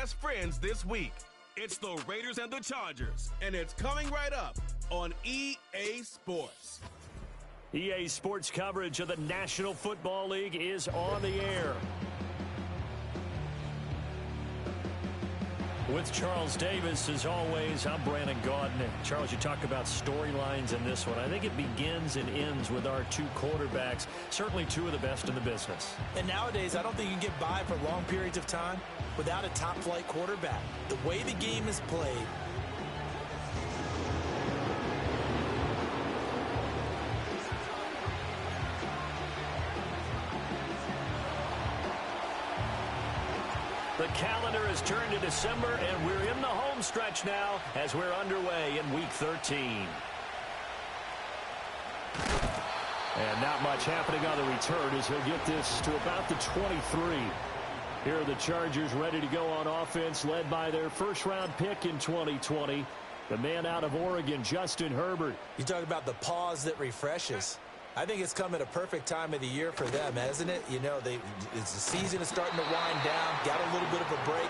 best friends this week. It's the Raiders and the Chargers, and it's coming right up on EA Sports. EA Sports coverage of the National Football League is on the air. With Charles Davis, as always, I'm Brandon Gaudin. And Charles, you talk about storylines in this one. I think it begins and ends with our two quarterbacks, certainly two of the best in the business. And nowadays, I don't think you can get by for long periods of time without a top-flight quarterback. The way the game is played, the calendar has turned to December, and we're in the home stretch now as we're underway in Week 13. And not much happening on the return as he'll get this to about the 23. Here are the Chargers ready to go on offense, led by their first-round pick in 2020, the man out of Oregon, Justin Herbert. you talk about the pause that refreshes. I think it's come at a perfect time of the year for them, hasn't it? You know, the season is starting to wind down, got a little bit of a break.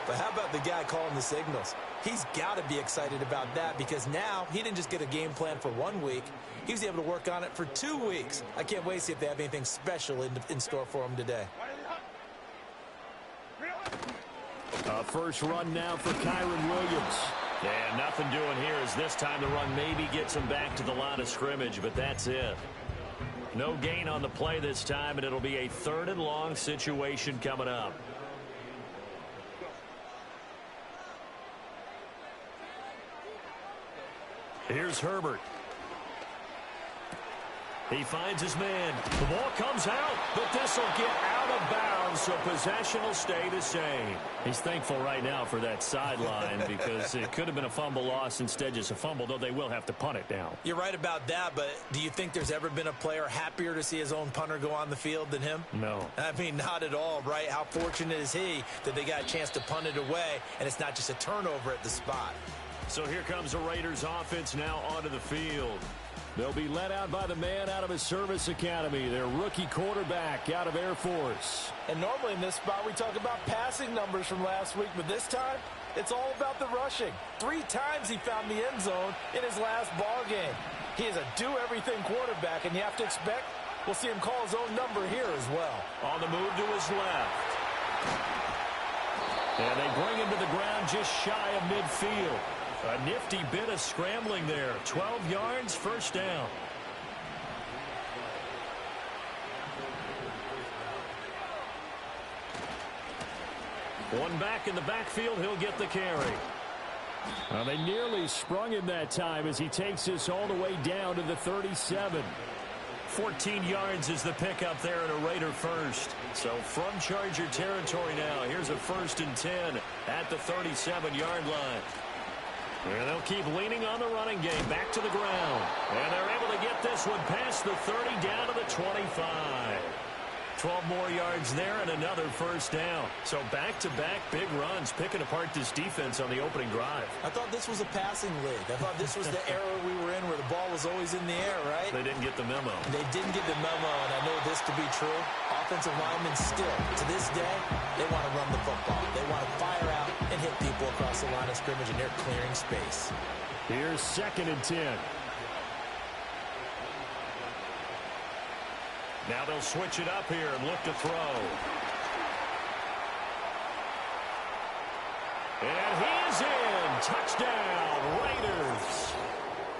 But how about the guy calling the signals? He's got to be excited about that because now he didn't just get a game plan for 1 week. He was able to work on it for 2 weeks. I can't wait to see if they have anything special in store for him today. A first run now for Kyren Williams. And nothing doing here as this time the run maybe gets him back to the line of scrimmage, but that's it. No gain on the play this time, and it'll be a 3rd and long situation coming up. Here's Herbert. He finds his man. The ball comes out, but this will get out of bounds, so possession will stay the same. He's thankful right now for that sideline because it could have been a fumble loss, instead just a fumble, though they will have to punt it down. You're right about that, but do you think there's ever been a player happier to see his own punter go on the field than him? No. I mean, not at all, right? How fortunate is he that they got a chance to punt it away, and it's not just a turnover at the spot. So here comes the Raiders offense now onto the field. They'll be led out by the man out of his service academy, their rookie quarterback out of Air Force. And normally in this spot we talk about passing numbers from last week, but this time it's all about the rushing. 3 times he found the end zone in his last ball game. He is a do-everything quarterback, and you have to expect we'll see him call his own number here as well. On the move to his left. And they bring him to the ground just shy of midfield. A nifty bit of scrambling there. 12 yards, first down. One back in the backfield, he'll get the carry. Well, they nearly sprung him that time as he takes this all the way down to the 37. 14 yards is the pickup there at a Raider first. So from Charger territory now, here's a 1st and 10 at the 37-yard line. And they'll keep leaning on the running game back to the ground. And they're able to get this one past the 30 down to the 25. 12 more yards there and another first down. So back-to-back big runs, picking apart this defense on the opening drive. I thought this was a passing league. I thought this was the era we were in where the ball was always in the air, right? They didn't get the memo. They didn't get the memo, and I know this to be true. Offensive linemen still, to this day, they want to run the football. They want to fire out and hit people across the line of scrimmage, and they're clearing space. Here's 2nd and 10. Now they'll switch it up here and look to throw. And he's in. Touchdown, Raiders.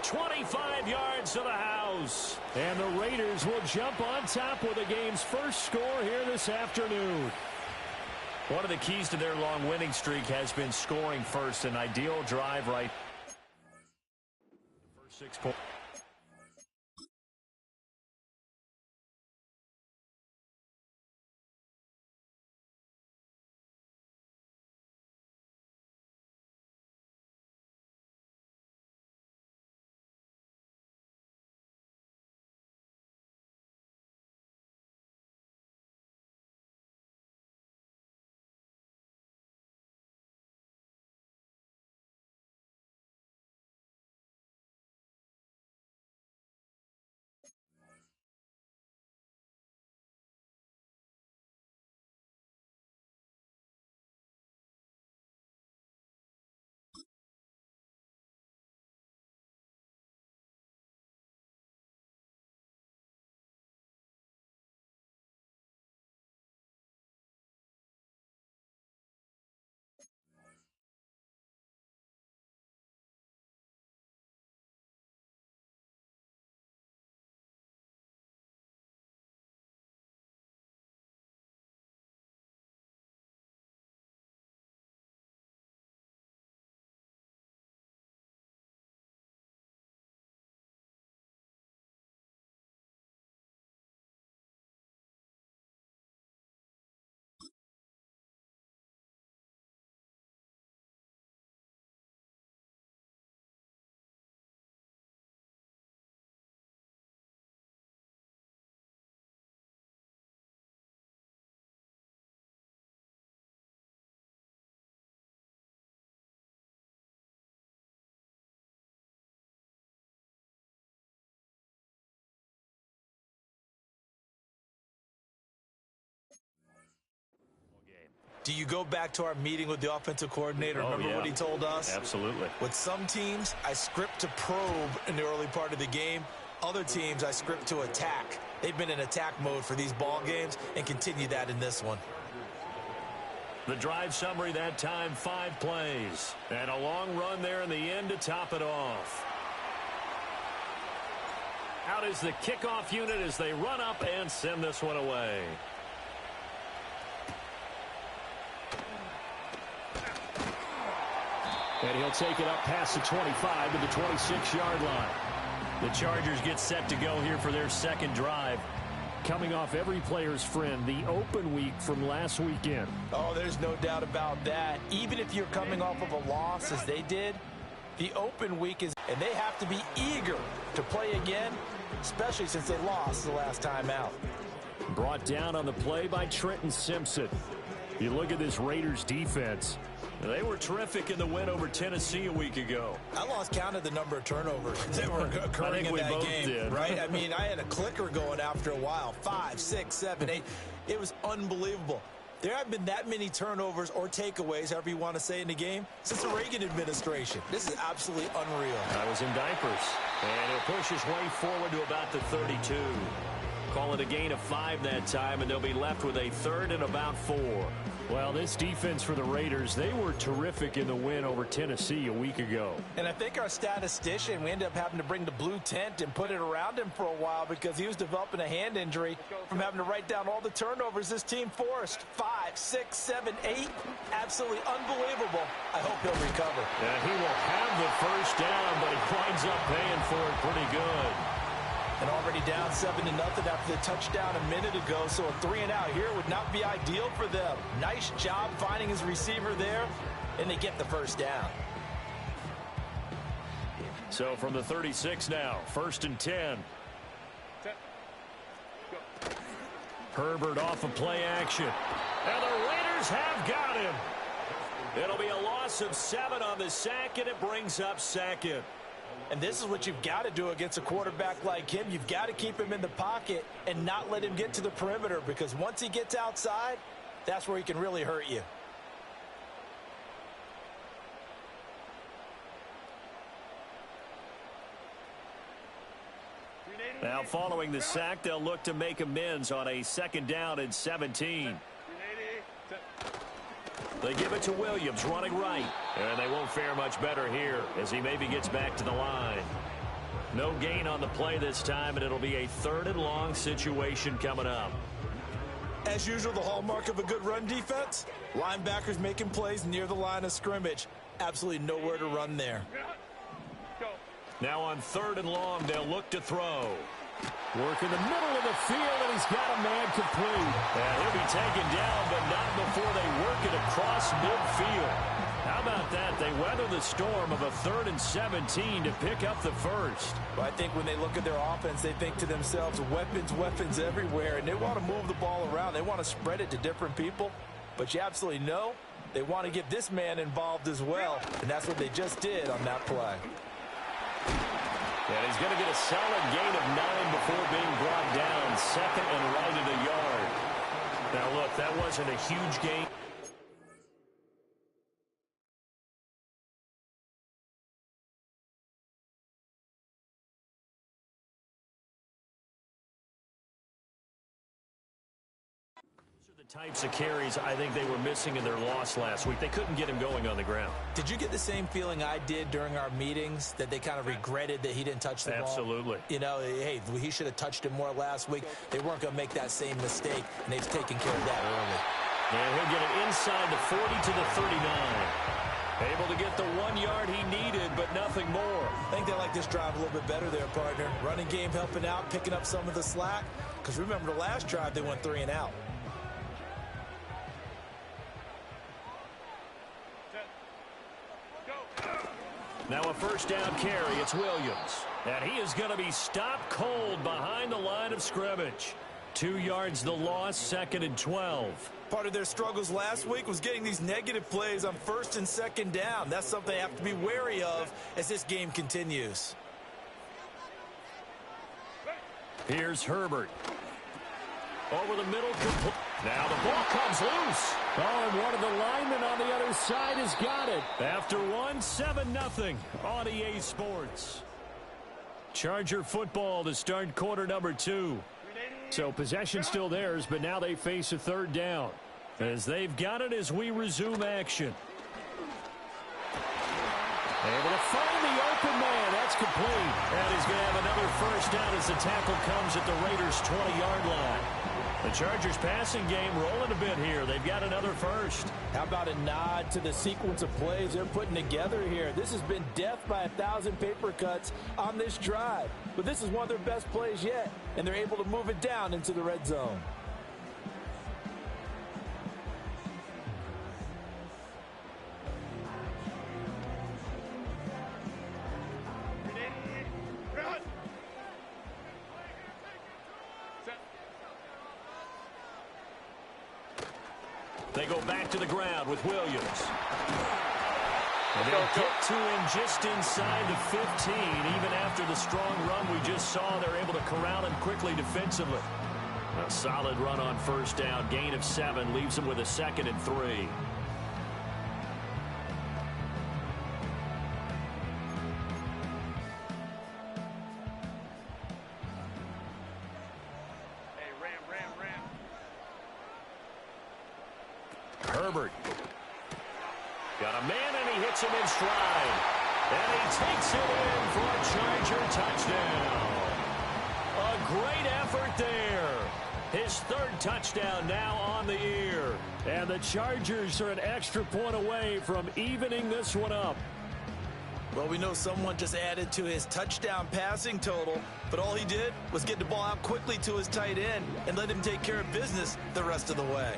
25 yards to the house. And the Raiders will jump on top with the game's first score here this afternoon. One of the keys to their long winning streak has been scoring first. An ideal drive right. First 6 points. Do you go back to our meeting with the offensive coordinator? Remember what he told us? Absolutely. With some teams, I script to probe in the early part of the game. Other teams, I script to attack. They've been in attack mode for these ball games and continue that in this one. The drive summary that time, 5 plays. And a long run there in the end to top it off. Out is the kickoff unit as they run up and send this one away. And he'll take it up past the 25 to the 26-yard line. The Chargers get set to go here for their second drive. Coming off every player's friend, the open week from last weekend. Oh, there's no doubt about that. Even if you're coming off of a loss, as they did, the open week is, and they have to be eager to play again, especially since they lost the last time out. Brought down on the play by Trenton Simpson. You look at this Raiders defense. They were terrific in the win over Tennessee a week ago. I lost count of the number of turnovers that were occurring in that game. Right? I mean, I had a clicker going after a while. 5, 6, 7, 8. It was unbelievable. There haven't been that many turnovers or takeaways, however you want to say, in the game since the Reagan administration. This is absolutely unreal. I was in diapers. And he'll push his way forward to about the 32. Call it a gain of 5 that time, and they'll be left with a third and about 4. Well, this defense for the Raiders, they were terrific in the win over Tennessee a week ago. And I think our statistician, we ended up having to bring the blue tent and put it around him for a while because he was developing a hand injury from having to write down all the turnovers this team forced. 5, 6, 7, 8. Absolutely unbelievable. I hope he'll recover. Yeah, he will have the first down, but he winds up paying for it pretty good. And already down 7-0 after the touchdown a minute ago, so a 3-and-out here would not be ideal for them. Nice job finding his receiver there, and they get the first down. So from the 36 now, 1st and 10. Herbert off of play action. And the Raiders have got him. It'll be a loss of 7 on the sack, and it brings up 2nd. And this is what you've got to do against a quarterback like him. You've got to keep him in the pocket and not let him get to the perimeter, because once he gets outside, that's where he can really hurt you. Now following the sack, they'll look to make amends on a 2nd down and 17. They give it to Williams, running right. And they won't fare much better here as he maybe gets back to the line. No gain on the play this time, and it'll be a 3rd and long situation coming up. As usual, the hallmark of a good run defense, linebackers making plays near the line of scrimmage. Absolutely nowhere to run there. Now on 3rd and long, they'll look to throw. Work in the middle of the field, and he's got a man complete. And he'll be taken down, but not before they work it across midfield. How about that? They weather the storm of a 3rd and 17 to pick up the first. Well, I think when they look at their offense, they think to themselves, weapons everywhere, and they want to move the ball around. They want to spread it to different people, but you absolutely know they want to get this man involved as well, and that's what they just did on that play. And he's going to get a solid gain of 9 before being brought down. 2nd and right at a yard. Now, look, that wasn't a huge gain. Types of carries I think they were missing in their loss last week. They couldn't get him going on the ground. Did you get the same feeling I did during our meetings, that they kind of regretted that he didn't touch the ball? Absolutely. You know, hey, he should have touched it more last week. They weren't going to make that same mistake, and they've taken care of that early. And he'll get it inside the 40 to the 39. Able to get the 1 yard he needed, but nothing more. I think they like this drive a little bit better there, partner. Running game helping out, picking up some of the slack. Because remember, the last drive, they went 3-and-out. Now a 1st down carry. It's Williams. And he is going to be stopped cold behind the line of scrimmage. 2 yards the loss, 2nd and 12. Part of their struggles last week was getting these negative plays on 1st and 2nd down. That's something they have to be wary of as this game continues. Here's Herbert. Over the middle. Now the ball comes loose. Oh, and one of the linemen on the other side has got it. After one, 7-0 on EA Sports. Charger football to start quarter number 2. So possession still theirs, but now they face a third down. As they've got it as we resume action. Able to find the open man. That's complete. And he's going to have another first down as the tackle comes at the Raiders' 20-yard line. The Chargers passing game rolling a bit here. They've got another first. How about a nod to the sequence of plays they're putting together here? This has been death by 1,000 paper cuts on this drive. But this is one of their best plays yet, and they're able to move it down into the red zone. They go back to the ground with Williams. And they'll get to him just inside the 15. Even after the strong run we just saw, they're able to corral him quickly defensively. A solid run on first down. Gain of 7 leaves them with a 2nd and 3. Herbert. Got a man, and he hits him in stride. And he takes it in for a Charger touchdown. A great effort there. His 3rd touchdown now on the year. And the Chargers are an extra point away from evening this one up. Well, we know someone just added to his touchdown passing total, but all he did was get the ball out quickly to his tight end and let him take care of business the rest of the way.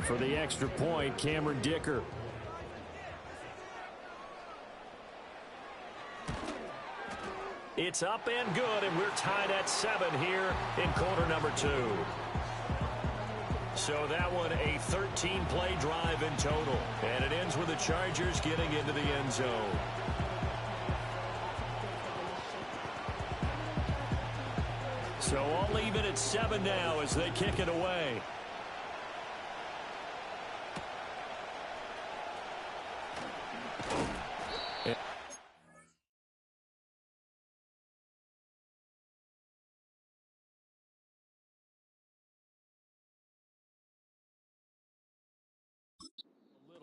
For the extra point, Cameron Dicker. It's up and good, and we're tied at 7 here in quarter number 2. So that one a 13-play drive in total. And it ends with the Chargers getting into the end zone. So all even at 7 now as they kick it away.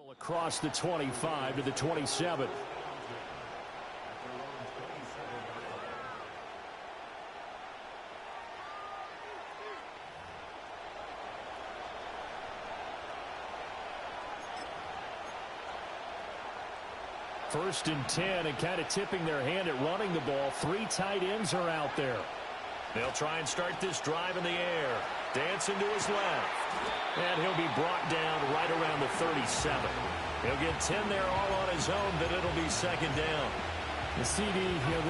Across the 25 to the 27. First and 10, and kind of tipping their hand at running the ball. 3 tight ends are out there. They'll try and start this drive in the air. Dancing to his left. And he'll be brought down right around the 37. He'll get 10 there all on his own, but it'll be 2nd down. The CD,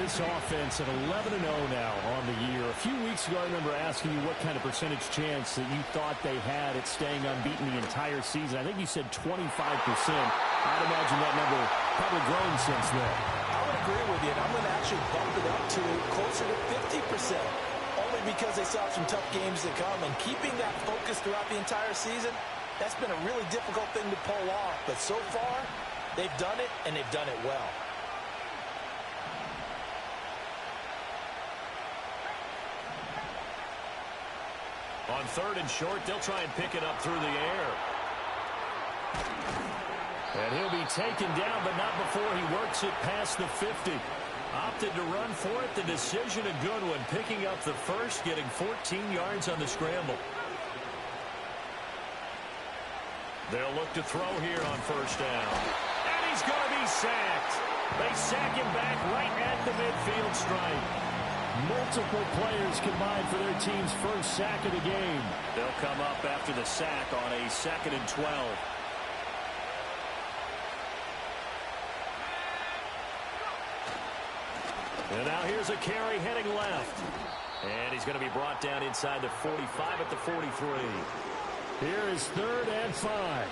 this offense at 11-0 now on the year. A few weeks ago, I remember asking you what kind of percentage chance that you thought they had at staying unbeaten the entire season. I think you said 25%. I'd imagine that number probably grown since then. I would agree with you, and I'm going to actually bump it up to closer to 50%. Only because they saw some tough games to come, and keeping that focus throughout the entire season, that's been a really difficult thing to pull off. But so far, they've done it, and they've done it well. On 3rd and short, they'll try and pick it up through the air. And he'll be taken down, but not before he works it past the 50. Opted to run for it. The decision a good one. Picking up the first, getting 14 yards on the scramble. They'll look to throw here on first down. And he's going to be sacked. They sack him back right at the midfield stripe. Multiple players combined for their team's first sack of the game. They'll come up after the sack on a 2nd and 12. And now here's a carry heading left. And he's going to be brought down inside the 45 at the 43. Here is 3rd and 5.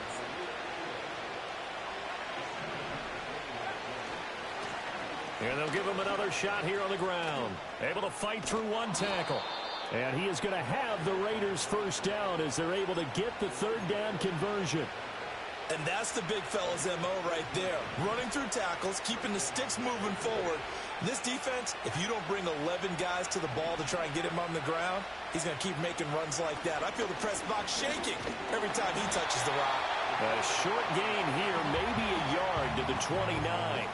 And they'll give him another shot here on the ground. Able to fight through one tackle. And he is going to have the Raiders first down as they're able to get the third down conversion. And that's the big fella's MO right there. Running through tackles, keeping the sticks moving forward. This defense, if you don't bring 11 guys to the ball to try and get him on the ground, he's going to keep making runs like that. I feel the press box shaking every time he touches the rock. A short gain here, maybe a yard to the 29.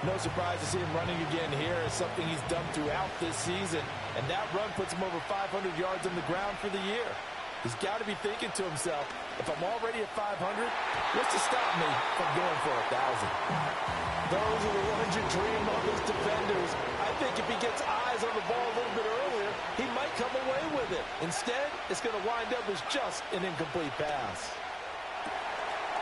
No surprise to see him running again here. It's something he's done throughout this season. And that run puts him over 500 yards on the ground for the year. He's got to be thinking to himself, if I'm already at 500, what's to stop me from going for 1,000? Those are the ones you dream of as defenders. I think if he gets eyes on the ball a little bit earlier, he might come away with it. Instead, it's going to wind up as just an incomplete pass.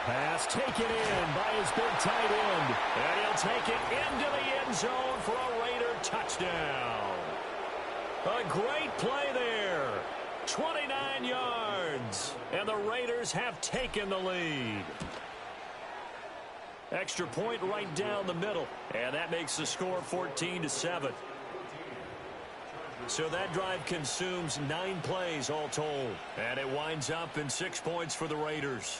Pass taken in by his big tight end. And he'll take it into the end zone for a Raider touchdown. A great play there. 29 yards. And the Raiders have taken the lead. Extra point right down the middle. And that makes the score 14-7. So that drive consumes 9 plays all told. And it winds up in 6 points for the Raiders.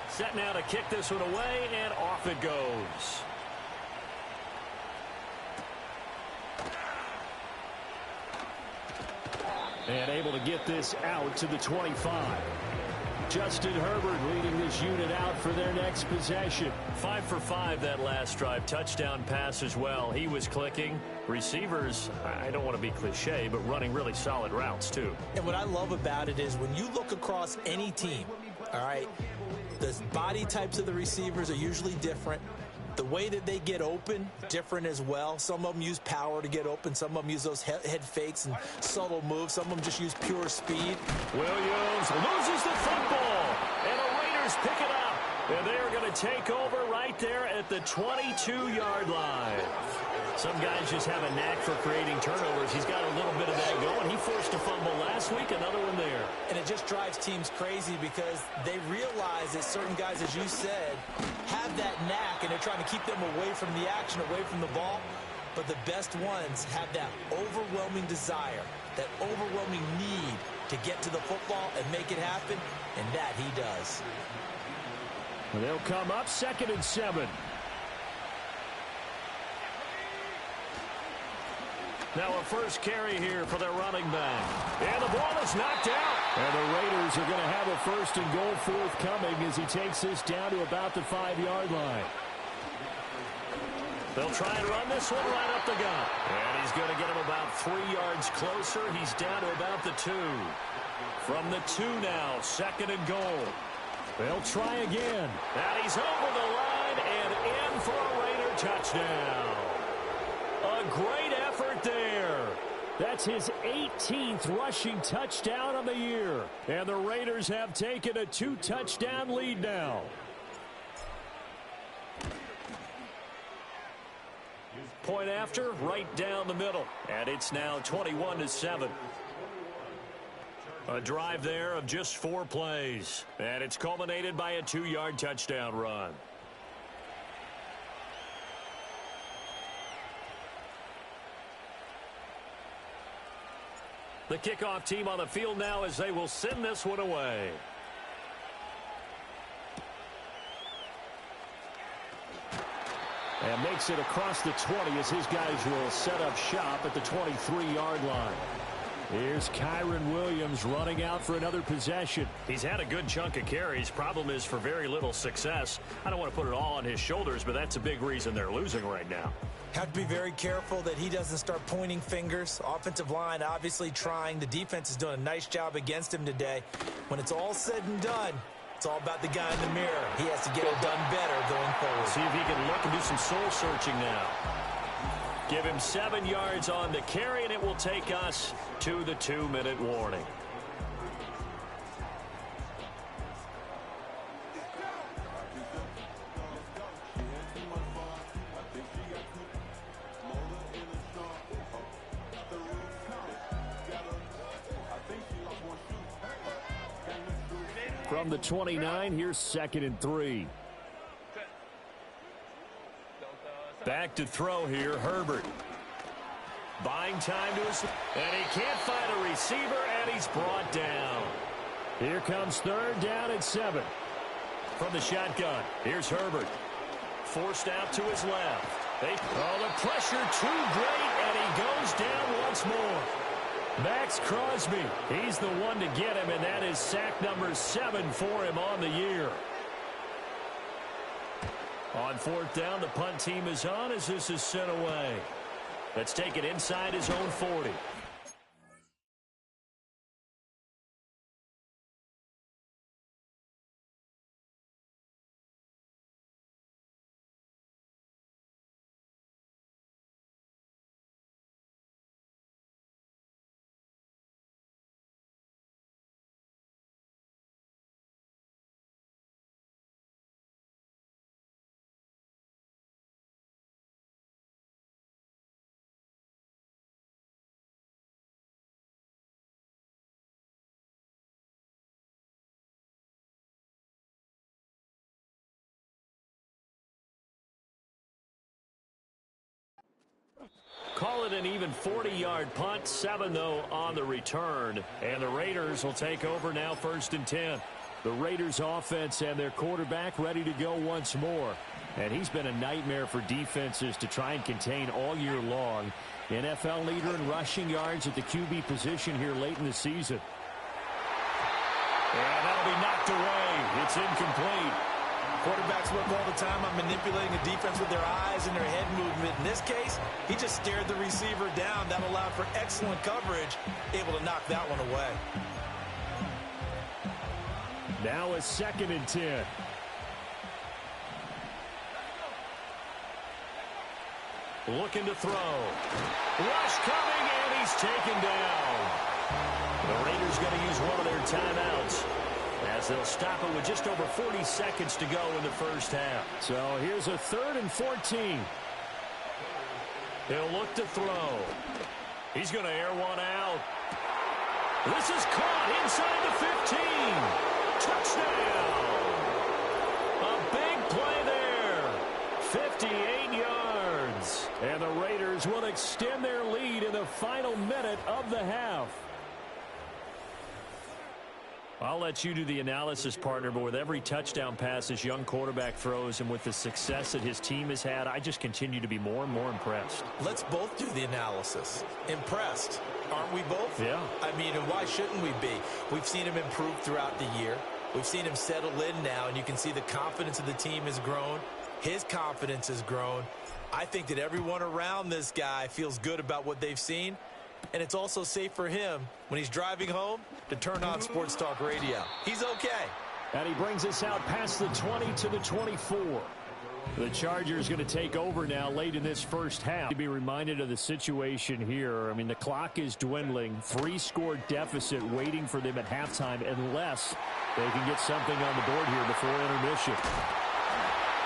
Set now to kick this one away, and off it goes. And able to get this out to the 25. Justin Herbert leading this unit out for their next possession. 5 for 5 that last drive. Touchdown pass as well. He was clicking. Receivers, I don't want to be cliche, but running really solid routes too. And what I love about it is when you look across any team, all right, the body types of the receivers are usually different. The way that they get open, different as well. Some of them use power to get open. Some of them use those head fakes and subtle moves. Some of them just use pure speed. Williams loses the football, and the Raiders pick it up. And they are going to take over right there at the 22-yard line. Some guys just have a knack for creating turnovers. He's got a little bit of that going. He forced a fumble last week, another one there. And it just drives teams crazy because they realize that certain guys, as you said, have that knack, and they're trying to keep them away from the action, away from the ball. But the best ones have that overwhelming desire, that overwhelming need to get to the football and make it happen, and that he does. They'll come up 2nd and 7. Now a first carry here for their running back. And the ball is knocked out. And the Raiders are going to have a 1st and goal forthcoming as he takes this down to about the 5-yard line. They'll try and run this one right up the gut. And he's going to get him about 3 yards closer. He's down to about the 2. From the 2 now, 2nd and goal. They'll try again. And he's over the line and in for a Raider touchdown. A great effort there. That's his 18th rushing touchdown of the year. And the Raiders have taken a 2-touchdown lead now. Point after, right down the middle. And it's now 21-7. A drive there of just 4 plays. And it's culminated by a 2-yard touchdown run. The kickoff team on the field now as they will send this one away. And makes it across the 20 as his guys will set up shop at the 23-yard line. Here's Kyren Williams running out for another possession. He's had a good chunk of carries. Problem is for very little success. I don't want to put it all on his shoulders, but that's a big reason they're losing right now. Have to be very careful that he doesn't start pointing fingers. Offensive line obviously trying. The defense is doing a nice job against him today. When it's all said and done, it's all about the guy in the mirror. He has to get it done better going forward. See if he can look and do some soul searching now. Give him 7 yards on the carry, and it will take us to the 2-minute warning. From the 29, here's 2nd and 3. Back to throw here, Herbert. Buying time to his... And he can't find a receiver, and he's brought down. Here comes 3rd down and 7. From the shotgun, here's Herbert. Forced out to his left. The pressure too great, and he goes down once more. Max Crosby, he's the one to get him, and that is sack number 7 for him on the year. On 4th down, the punt team is on as this is sent away. Let's take it inside his own 40. Call it an even 40-yard punt, 7 though on the return. And the Raiders will take over now 1st and 10. The Raiders offense and their quarterback ready to go once more. And he's been a nightmare for defenses to try and contain all year long. NFL leader in rushing yards at the QB position here late in the season. And that'll be knocked away. It's incomplete. Quarterbacks work all the time on manipulating a defense with their eyes and their head movement. In this case, he just stared the receiver down. That allowed for excellent coverage, able to knock that one away. Now a 2nd and 10. Looking to throw. Rush coming, and he's taken down. The Raiders going to use one of their timeouts, as they'll stop it with just over 40 seconds to go in the first half. So here's a 3rd and 14. He'll look to throw. He's going to air one out. This is caught inside the 15. Touchdown. A big play there. 58 yards. And the Raiders will extend their lead in the final minute of the half. I'll let you do the analysis, partner, but with every touchdown pass this young quarterback throws and with the success that his team has had, I just continue to be more and more impressed. Let's both do the analysis. Impressed, aren't we both? Yeah. I mean, and why shouldn't we be? We've seen him improve throughout the year. We've seen him settle in now, and you can see the confidence of the team has grown. His confidence has grown. I think that everyone around this guy feels good about what they've seen. And it's also safe for him when he's driving home to turn on Sports Talk Radio. He's okay. And he brings us out past the 20 to the 24. The Chargers going to take over now late in this first half. To be reminded of the situation here. I mean, the clock is dwindling. 3-score deficit waiting for them at halftime unless they can get something on the board here before intermission.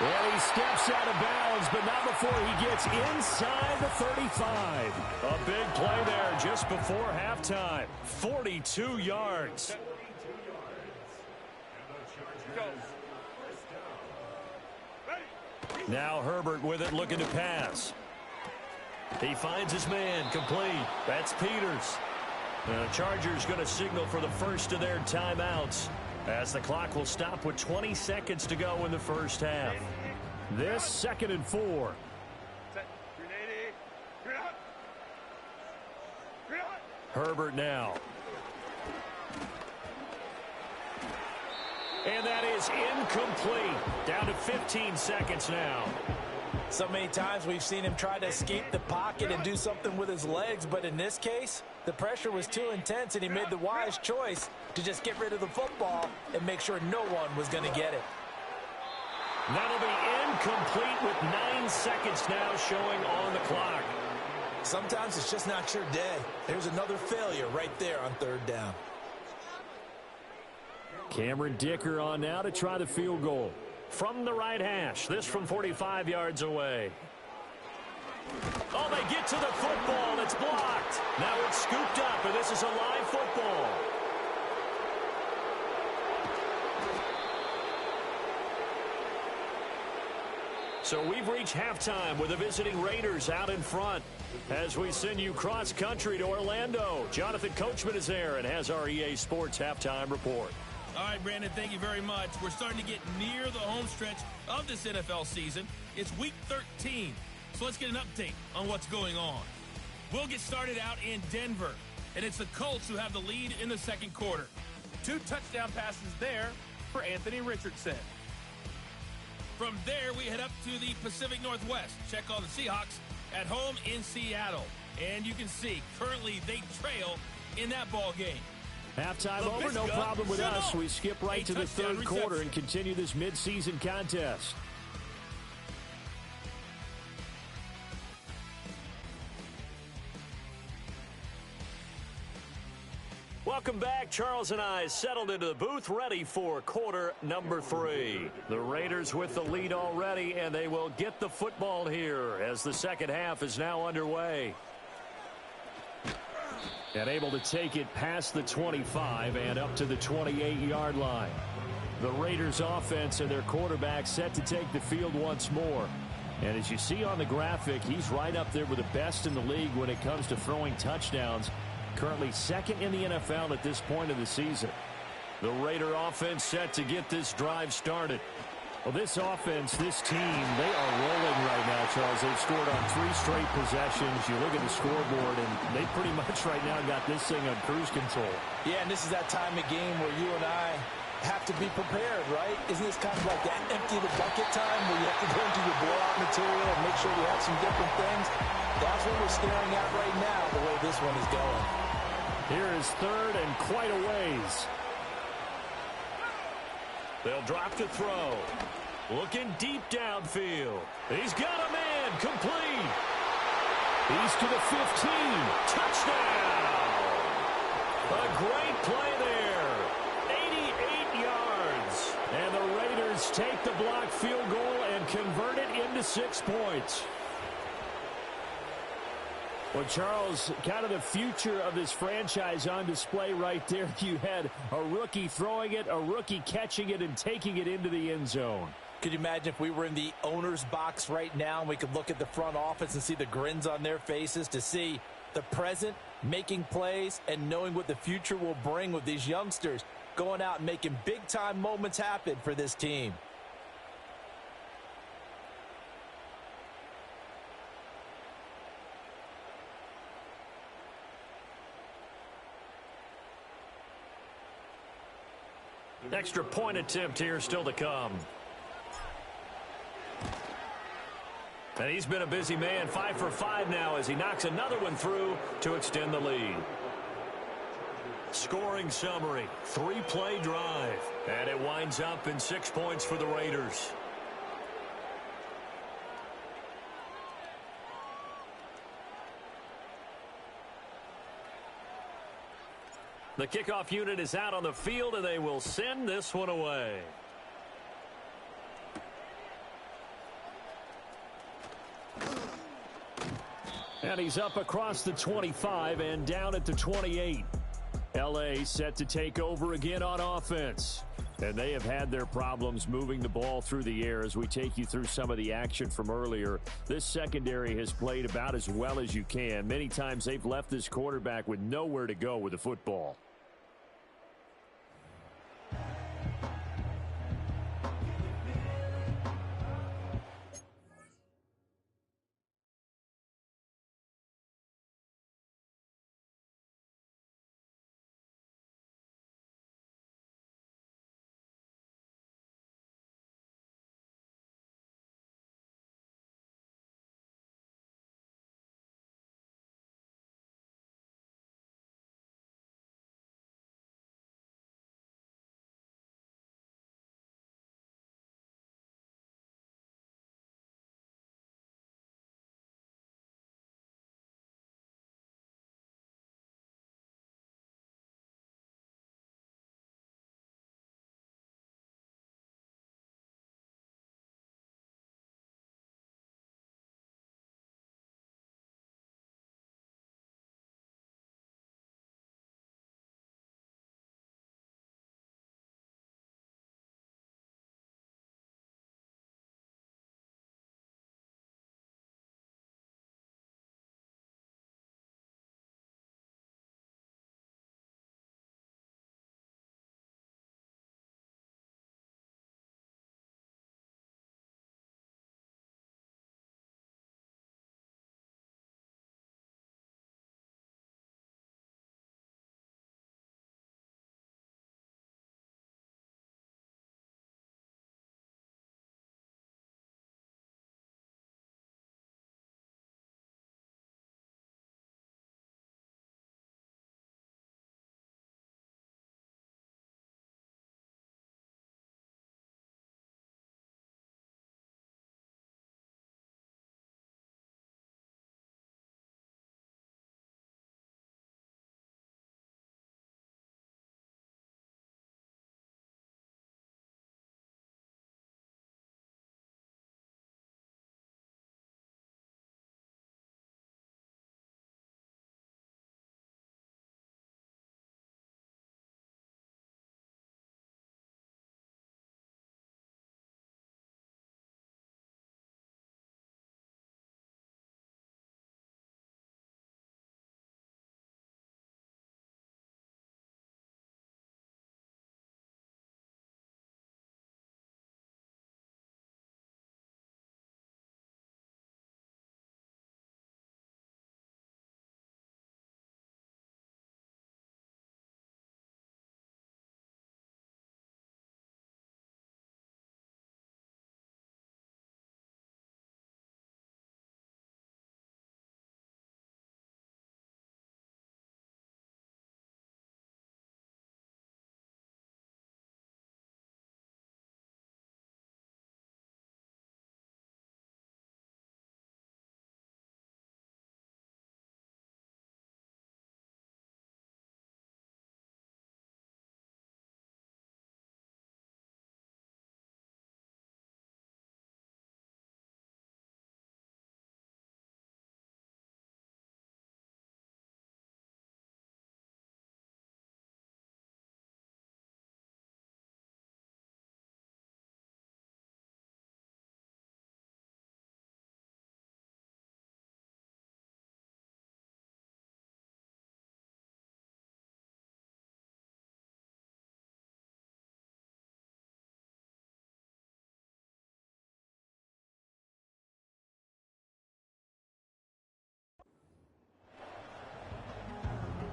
And he steps out of bounds, but not before he gets inside the 35. A big play there just before halftime. 42 yards. Now Herbert with it, looking to pass. He finds his man, complete. That's Peters. The Chargers going to signal for the first of their timeouts, as the clock will stop with 20 seconds to go in the first half. This 2nd and 4. Herbert now. And that is incomplete. Down to 15 seconds now. So many times we've seen him try to escape the pocket and do something with his legs, but in this case, the pressure was too intense and he made the wise choice to just get rid of the football and make sure no one was going to get it. That'll be incomplete with 9 seconds now showing on the clock. Sometimes it's just not your day. There's another failure right there on 3rd down. Cameron Dicker on now to try the field goal. From the right hash, this from 45 yards away. Oh, they get to the football. It's blocked. Now it's scooped up, and this is a live football. So we've reached halftime with the visiting Raiders out in front. As we send you cross-country to Orlando, Jonathan Coachman is there and has our EA Sports halftime report. All right, Brandon, thank you very much. We're starting to get near the home stretch of this NFL season. It's Week 13, so let's get an update on what's going on. We'll get started out in Denver, and it's the Colts who have the lead in the second quarter. 2 touchdown passes there for Anthony Richardson. From there, we head up to the Pacific Northwest. Check on the Seahawks at home in Seattle. And you can see, currently they trail in that ball game. Halftime over, no problem with us. We skip right to the third quarter and continue this midseason contest. Welcome back. Charles and I settled into the booth, ready for quarter number 3. The Raiders with the lead already, and they will get the football here as the second half is now underway. And able to take it past the 25 and up to the 28-yard line. The Raiders offense and their quarterback set to take the field once more. And as you see on the graphic, he's right up there with the best in the league when it comes to throwing touchdowns. Currently second in the NFL at this point of the season. The Raider offense set to get this drive started. Well, this offense, this team, they are rolling right now, Charles. They've scored on 3 straight possessions. You look at the scoreboard, and they pretty much right now got this thing on cruise control. Yeah, and this is that time of game where you and I have to be prepared, right? Isn't this kind of like that empty the bucket time where you have to go into your blowout material and make sure you have some different things? That's what we're staring at right now, the way this one is going. Here is third and quite a ways. They'll drop to throw. Looking deep downfield. He's got a man complete. He's to the 15. Touchdown. A great play there. 88 yards. And the Raiders take the blocked field goal and convert it into 6 points. Well, Charles, kind of the future of this franchise on display right there. You had a rookie throwing it, a rookie catching it, and taking it into the end zone. Could you imagine if we were in the owner's box right now and we could look at the front office and see the grins on their faces, to see the present making plays and knowing what the future will bring with these youngsters going out and making big-time moments happen for this team. Extra point attempt here still to come. And he's been a busy man, 5 for 5 now as he knocks another one through to extend the lead. Scoring summary, 3-play drive. And it winds up in 6 points for the Raiders. The kickoff unit is out on the field, and they will send this one away. And he's up across the 25 and down at the 28. L.A. set to take over again on offense. And they have had their problems moving the ball through the air as we take you through some of the action from earlier. This secondary has played about as well as you can. Many times they've left this quarterback with nowhere to go with the football.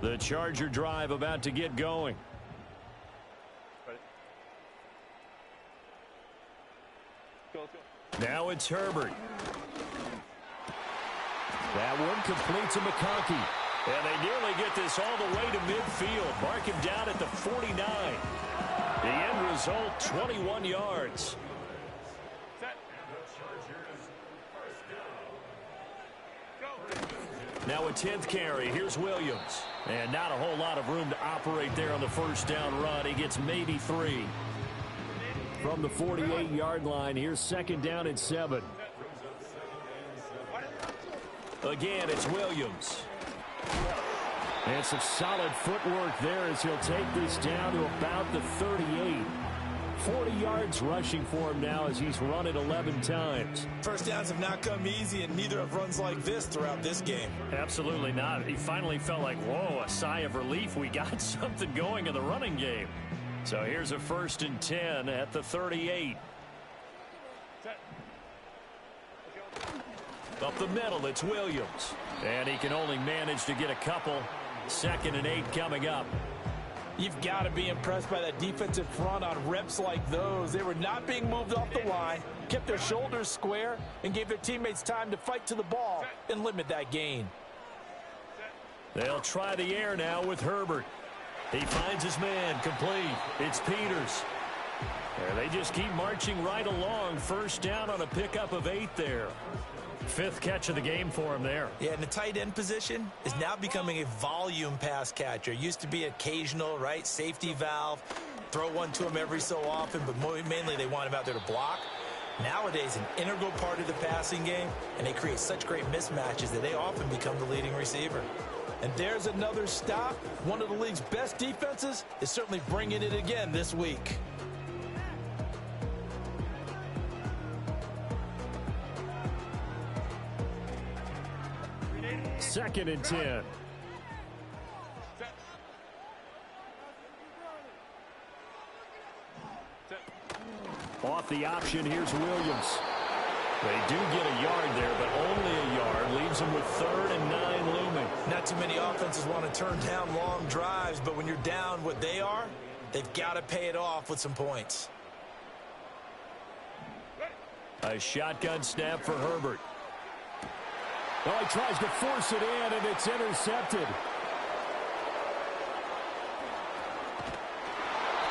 The Charger drive about to get going. Now it's Herbert. That one completes to McConkey. And they nearly get this all the way to midfield. Mark him down at the 49. The end result, 21 yards. Now a 10th carry. Here's Williams. And not a whole lot of room to operate there on the first down run. He gets maybe 3. From the 48-yard line, here's 2nd down and 7. Again, it's Williams. And some solid footwork there as he'll take this down to about the 38. 40 yards rushing for him now as he's run it 11 times. First downs have not come easy, and neither have runs like this throughout this game. Absolutely not. He finally felt like, whoa, a sigh of relief. We got something going in the running game. So here's a 1st and 10 at the 38. Up the middle, it's Williams. And he can only manage to get a couple. 2nd and 8 coming up. You've got to be impressed by that defensive front on reps like those. They were not being moved off the line, kept their shoulders square, and gave their teammates time to fight to the ball and limit that gain. They'll try the air now with Herbert. He finds his man, complete. It's Peters. And they just keep marching right along. First down on a pickup of 8 there. 5th catch of the game for him there. Yeah, and the tight end position is now becoming a volume pass catcher. Used to be occasional, right? Safety valve. Throw one to him every so often, but mainly they want him out there to block. Nowadays, an integral part of the passing game, and they create such great mismatches that they often become the leading receiver. And there's another stop. One of the league's best defenses is certainly bringing it again this week. 2nd and 10. Off the option, here's Williams. They do get a yard there, but only a yard. Leaves them with 3rd and 9 looming. Not too many offenses want to turn down long drives, but when you're down what they are, they've got to pay it off with some points. A shotgun snap for Herbert. Oh, he tries to force it in, and it's intercepted.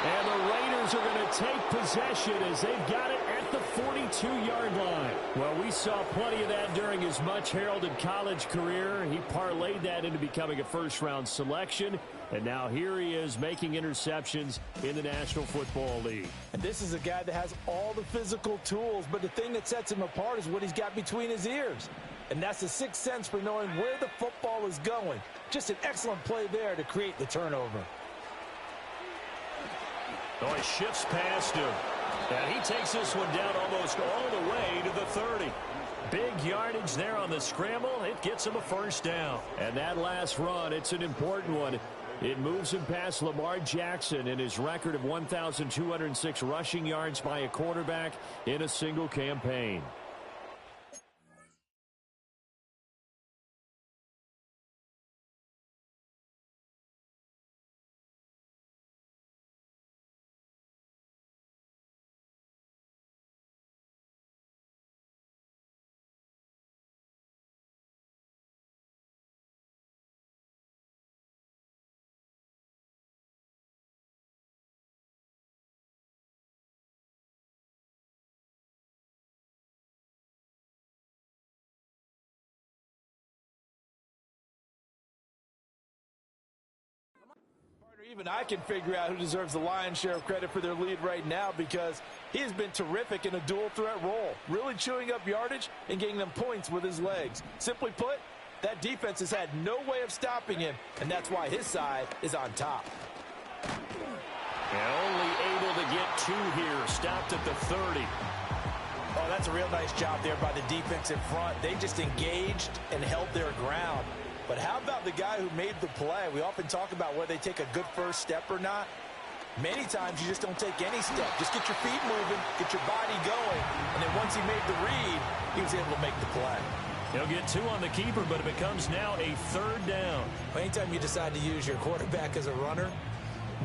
And the Raiders are going to take possession as they've got it at the 42-yard line. Well, we saw plenty of that during his much-heralded college career. He parlayed that into becoming a first-round selection. And now here he is making interceptions in the National Football League. And this is a guy that has all the physical tools, but the thing that sets him apart is what he's got between his ears. And that's the sixth sense for knowing where the football is going. Just an excellent play there to create the turnover. Oh, he shifts past him. And he takes this one down almost all the way to the 30. Big yardage there on the scramble. It gets him a first down. And that last run, it's an important one. It moves him past Lamar Jackson in his record of 1,206 rushing yards by a quarterback in a single campaign. Even I can figure out who deserves the lion's share of credit for their lead right now, because he has been terrific in a dual threat role, really chewing up yardage and getting them points with his legs. Simply put, that defense has had no way of stopping him, and that's why his side is on top. And only able to get 2 here, stopped at the 30. Oh, that's a real nice job there by the defensive front. They just engaged and held their ground. But how about the guy who made the play? We often talk about whether they take a good first step or not. Many times you just don't take any step. Just get your feet moving, get your body going, and then once he made the read, he was able to make the play. He'll get 2 on the keeper, but it becomes now a 3rd down. Anytime you decide to use your quarterback as a runner,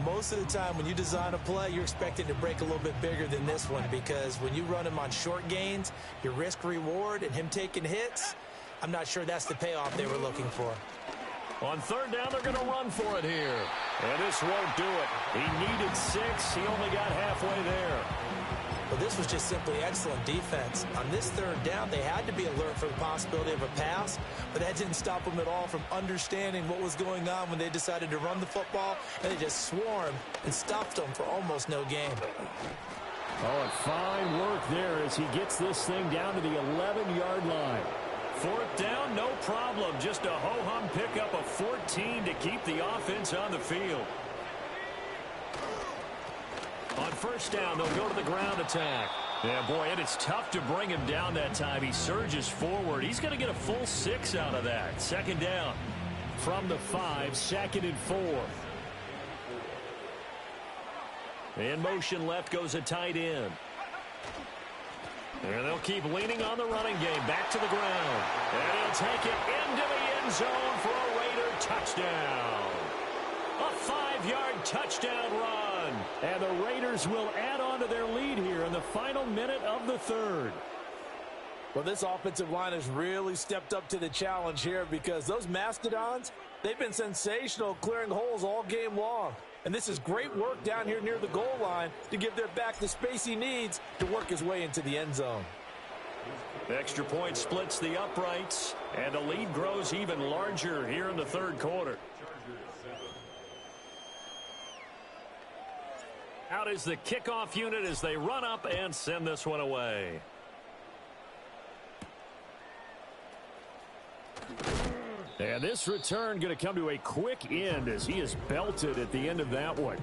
most of the time when you design a play, you're expected to break a little bit bigger than this one, because when you run him on short gains, your risk-reward and him taking hits, I'm not sure that's the payoff they were looking for. On 3rd down, they're going to run for it here. And this won't do it. He needed 6. He only got halfway there. Well, this was just simply excellent defense. On this 3rd down, they had to be alert for the possibility of a pass, but that didn't stop them at all from understanding what was going on when they decided to run the football, and they just swarmed and stuffed them for almost no gain. Oh, and fine work there as he gets this thing down to the 11-yard line. 4th down, no problem. Just a ho-hum pickup of 14 to keep the offense on the field. On 1st down, they'll go to the ground attack. Yeah, boy, and it's tough to bring him down that time. He surges forward. He's going to get a full 6 out of that. 2nd down. From the 5, 2nd and 4. In motion left goes a tight end. And they'll keep leaning on the running game. Back to the ground. And he'll take it into the end zone for a Raider touchdown. A 5-yard touchdown run. And the Raiders will add on to their lead here in the final minute of the 3rd. Well, this offensive line has really stepped up to the challenge here, because those Mastodons, they've been sensational clearing holes all game long. And this is great work down here near the goal line to give their back the space he needs to work his way into the end zone. The extra point splits the uprights, and the lead grows even larger here in the 3rd quarter. Out is the kickoff unit as they run up and send this one away. And this return going to come to a quick end as he is belted at the end of that one.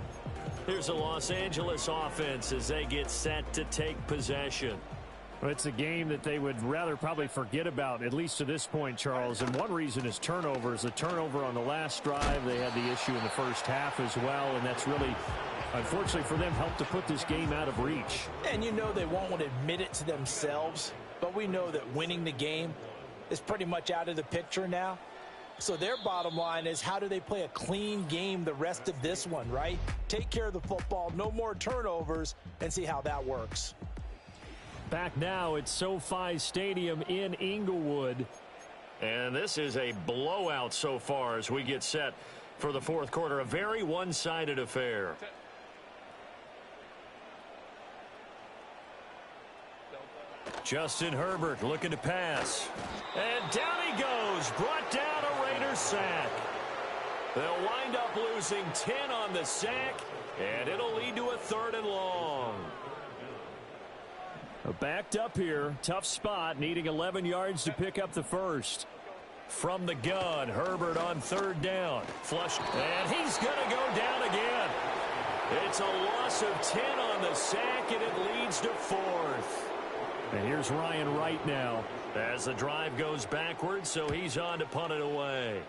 Here's the Los Angeles offense as they get set to take possession. Well, it's a game that they would rather probably forget about, at least to this point, Charles. And one reason is turnovers. A turnover on the last drive. They had the issue in the first half as well, and that's really, unfortunately for them, helped to put this game out of reach. And you know they won't want to admit it to themselves, but we know that winning the game is pretty much out of the picture now. So their bottom line is, how do they play a clean game the rest of this one, right? Take care of the football, no more turnovers, and see how that works. Back now at SoFi Stadium in Inglewood. And this is a blowout so far as we get set for the 4th quarter. A very one-sided affair. Justin Herbert looking to pass. And down he goes. Brought down a Raiders sack. They'll wind up losing 10 on the sack, and it'll lead to a 3rd and long. Backed up here. Tough spot. Needing 11 yards to pick up the 1st. From the gun, Herbert on 3rd down. Flush, and he's going to go down again. It's a loss of 10 on the sack, and it leads to 4th. And here's Ryan Wright now. As the drive goes backwards, so he's on to punt it away.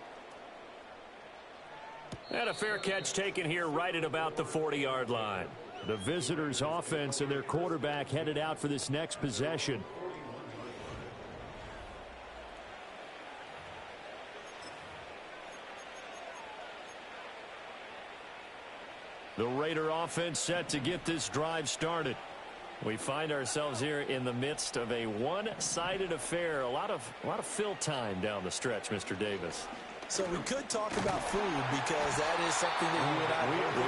And a fair catch taken here right at about the 40-yard line. The visitors' offense and their quarterback headed out for this next possession. The Raider offense set to get this drive started. We find ourselves here in the midst of a one-sided affair. A lot of fill time down the stretch, Mr. Davis. So we could talk about food, because that is something that you and I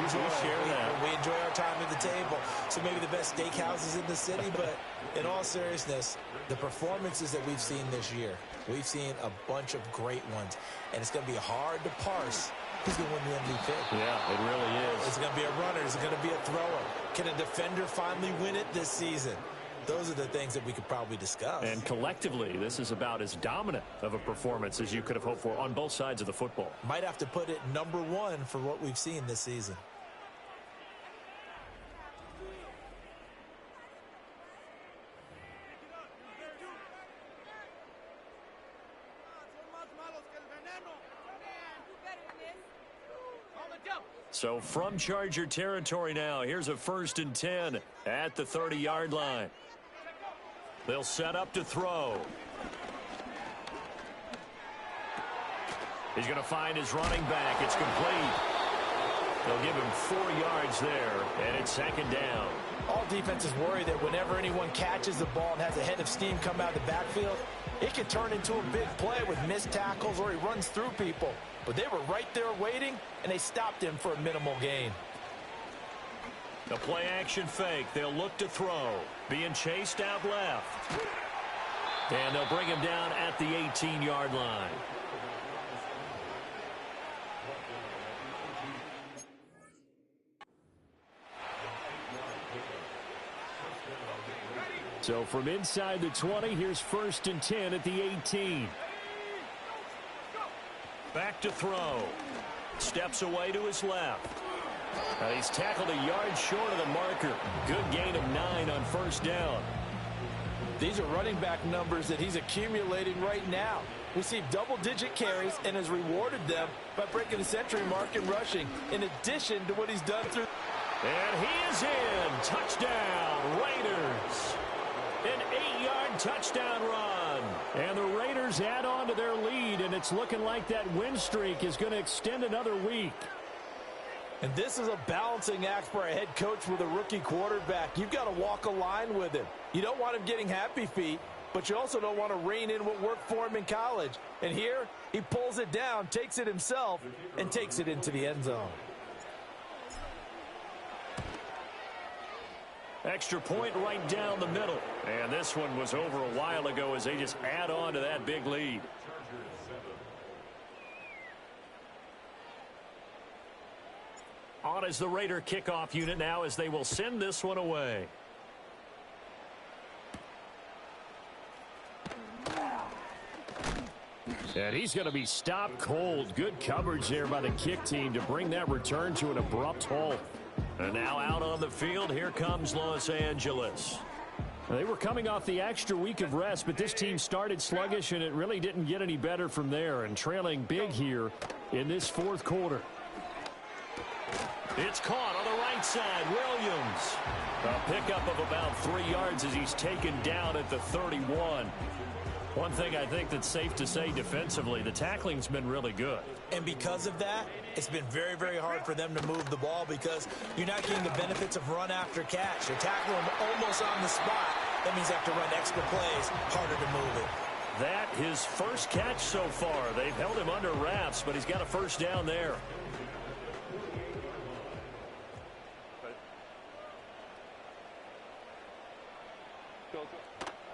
enjoy. We share that. We enjoy our time at the table. So maybe the best steakhouses in the city, but in all seriousness, the performances that we've seen this year, we've seen a bunch of great ones, and it's going to be hard to parse who's going to win the MVP. Yeah, it really is. Is it going to be a runner? Is it going to be a thrower? Can a defender finally win it this season? Those are the things that we could probably discuss. And collectively, this is about as dominant of a performance as you could have hoped for on both sides of the football. Might have to put it #1 for what we've seen this season. So from Charger territory now, here's a 1st and 10 at the 30-yard line. They'll set up to throw. He's going to find his running back. It's complete. They'll give him 4 yards there, and it's second down. All defenses worry that whenever anyone catches the ball and has a head of steam come out of the backfield, it can turn into a big play with missed tackles or he runs through people. But they were right there waiting, and they stopped him for a minimal gain. The play action fake. They'll look to throw. Being chased out left. And they'll bring him down at the 18-yard line. So from inside the 20, here's 1st and 10 at the 18. Back to throw. Steps away to his left. He's tackled a yard short of the marker. Good gain of 9 on 1st down. These are running back numbers that he's accumulating right now. Received double-digit carries and has rewarded them by breaking the century mark in rushing, in addition to what he's done through. And he is in. Touchdown, Raiders. An 8-yard touchdown run. And the Raiders add on to their lead, and it's looking like that win streak is going to extend another week. And this is a balancing act for a head coach with a rookie quarterback. You've got to walk a line with him. You don't want him getting happy feet, but you also don't want to rein in what worked for him in college. And here, he pulls it down, takes it himself, and takes it into the end zone. Extra point right down the middle. And this one was over a while ago as they just add on to that big lead. On is the Raider kickoff unit now as they will send this one away. And he's going to be stopped cold. Good coverage there by the kick team to bring that return to an abrupt halt. And now out on the field, here comes Los Angeles. They were coming off the extra week of rest, but this team started sluggish, and it really didn't get any better from there, and trailing big here in this 4th quarter. It's caught on the right side. Williams. A pickup of about 3 yards as he's taken down at the 31. One thing I think that's safe to say defensively, the tackling's been really good. And because of that, it's been very, very hard for them to move the ball because you're not getting the benefits of run after catch. You're tackling them almost on the spot. That means they have to run extra plays, harder to move it. That his first catch so far. They've held him under wraps, but he's got a 1st down there.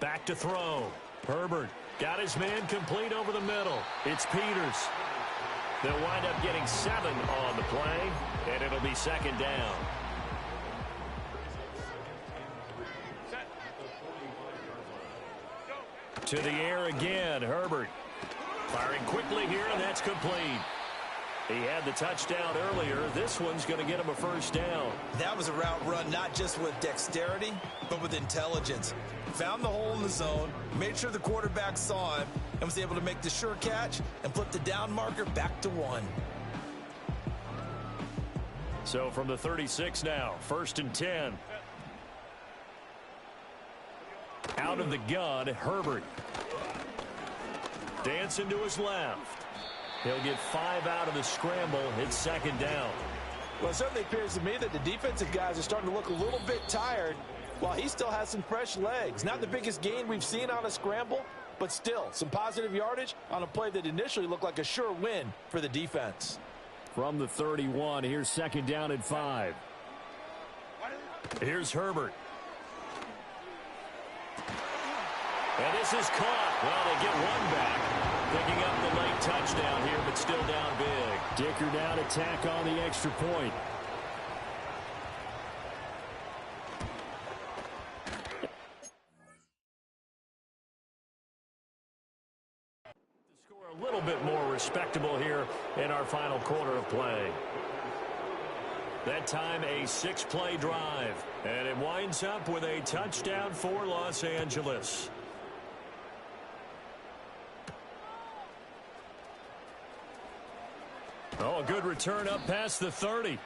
Back to throw. Herbert got his man complete over the middle. It's Peters. They'll wind up getting 7 on the play, and it'll be 2nd down. To the air again, Herbert. Firing quickly here, and that's complete. He had the touchdown earlier. This one's going to get him a 1st down. That was a route run not just with dexterity, but with intelligence. Found the hole in the zone, made sure the quarterback saw him, and was able to make the sure catch and put the down marker back to 1. So from the 36 now, 1st and 10. Out of the gun, Herbert. Dancing to his left. He'll get 5 out of the scramble. It's 2nd down. Well, it certainly appears to me that the defensive guys are starting to look a little bit tired while he still has some fresh legs. Not the biggest gain we've seen on a scramble, but still some positive yardage on a play that initially looked like a sure win for the defense. From the 31, here's 2nd down and 5. Here's Herbert. And this is caught. Well, they get 1 back. Picking up the late touchdown here, but still down big. Dicker down, attack on the extra point. The score a little bit more respectable here in our final quarter of play. That time a 6-play drive. And it winds up with a touchdown for Los Angeles. Oh, a good return up past the 30.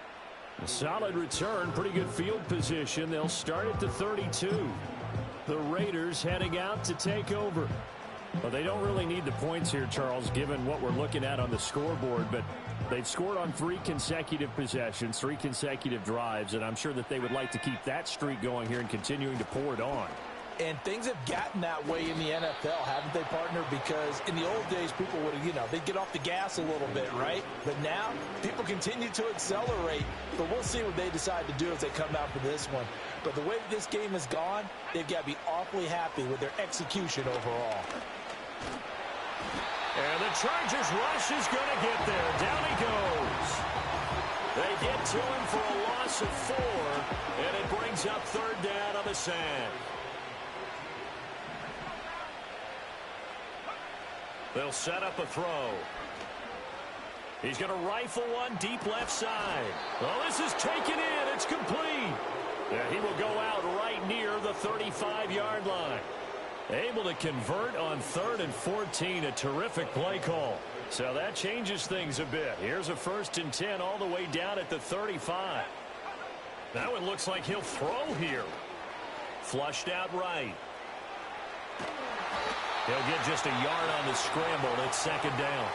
A solid return, pretty good field position. They'll start at the 32. The Raiders heading out to take over. Well, they don't really need the points here, Charles, given what we're looking at on the scoreboard, but they've scored on 3 consecutive possessions, 3 consecutive drives, and I'm sure that they would like to keep that streak going here and continuing to pour it on. And things have gotten that way in the NFL, haven't they, partner? Because in the old days, people would, they'd get off the gas a little bit, right? But now, people continue to accelerate. But we'll see what they decide to do as they come out for this one. But the way this game has gone, they've got to be awfully happy with their execution overall. And the Chargers rush is going to get there. Down he goes. They get to him for a loss of 4, and it brings up 3rd down on the sack. They'll set up a throw. He's going to rifle one deep left side. Well, this is taken in. It's complete. Yeah, he will go out right near the 35-yard line. Able to convert on 3rd and 14. A terrific play call. So that changes things a bit. Here's a 1st and 10 all the way down at the 35. Now it looks like he'll throw here. Flushed out right. He'll get just a yard on the scramble. It's 2nd down.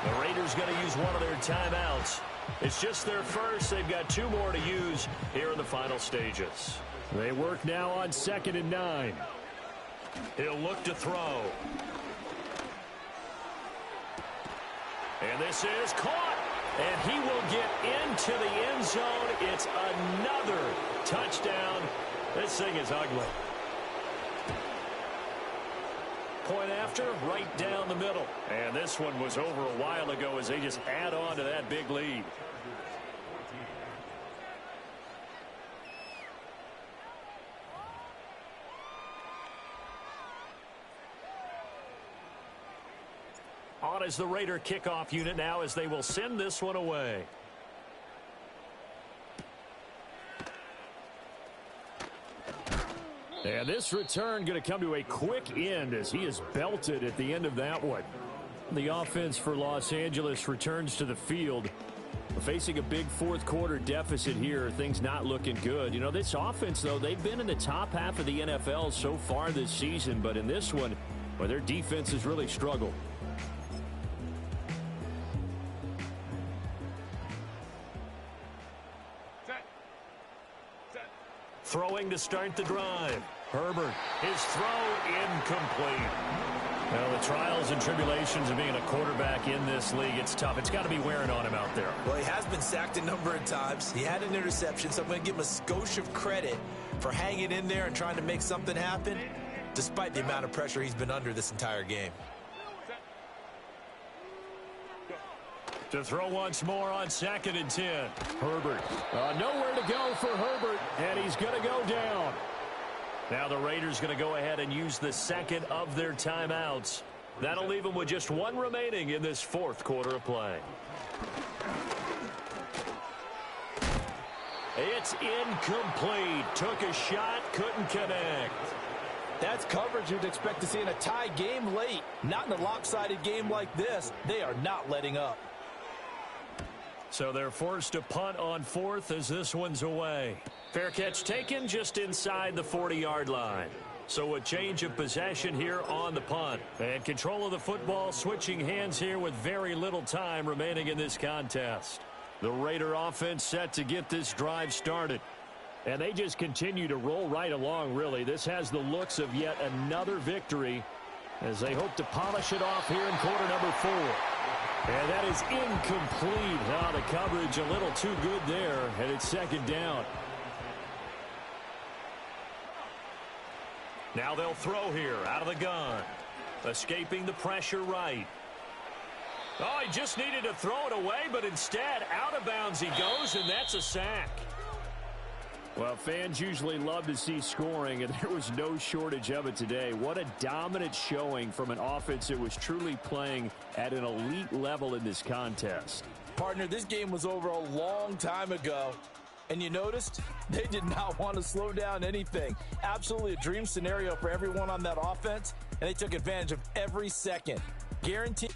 The Raiders going to use one of their timeouts. It's just their first. They've got 2 more to use here in the final stages. They work now on 2nd and 9. He'll look to throw. And this is caught. And he will get into the end zone. It's another touchdown. This thing is ugly. Point after, right down the middle. And this one was over a while ago as they just add on to that big lead. On is the Raider kickoff unit now as they will send this one away. And this return going to come to a quick end as he is belted at the end of that one. The offense for Los Angeles returns to the field. Facing a big 4th quarter deficit here, things not looking good. This offense, though, they've been in the top half of the NFL so far this season, but in this one, well, their defense has really struggled. Throwing to start the drive. Herbert, his throw incomplete. Well, the trials and tribulations of being a quarterback in this league, it's tough. It's got to be wearing on him out there. Well, he has been sacked a number of times. He had an interception, so I'm going to give him a skosh of credit for hanging in there and trying to make something happen, despite the amount of pressure he's been under this entire game. To throw once more on 2nd and 10. Herbert. Nowhere to go for Herbert, and he's going to go down. Now the Raiders going to go ahead and use the 2nd of their timeouts. That'll leave them with just 1 remaining in this 4th quarter of play. It's incomplete. Took a shot, couldn't connect. That's coverage you'd expect to see in a tie game late. Not in a lopsided game like this. They are not letting up. So they're forced to punt on 4th as this one's away. Fair catch taken just inside the 40-yard line. So a change of possession here on the punt. And control of the football switching hands here with very little time remaining in this contest. The Raider offense set to get this drive started. And they just continue to roll right along, really. This has the looks of yet another victory as they hope to polish it off here in quarter number 4. And that is incomplete. The coverage a little too good there, and it's 2nd down. Now they'll throw here out of the gun. Escaping the pressure right. Oh, he just needed to throw it away, but instead out of bounds he goes, and that's a sack. Well, fans usually love to see scoring, and there was no shortage of it today. What a dominant showing from an offense that was truly playing at an elite level in this contest. Partner, this game was over a long time ago. And you noticed they did not want to slow down anything. Absolutely a dream scenario for everyone on that offense, and they took advantage of every second. Guaranteed.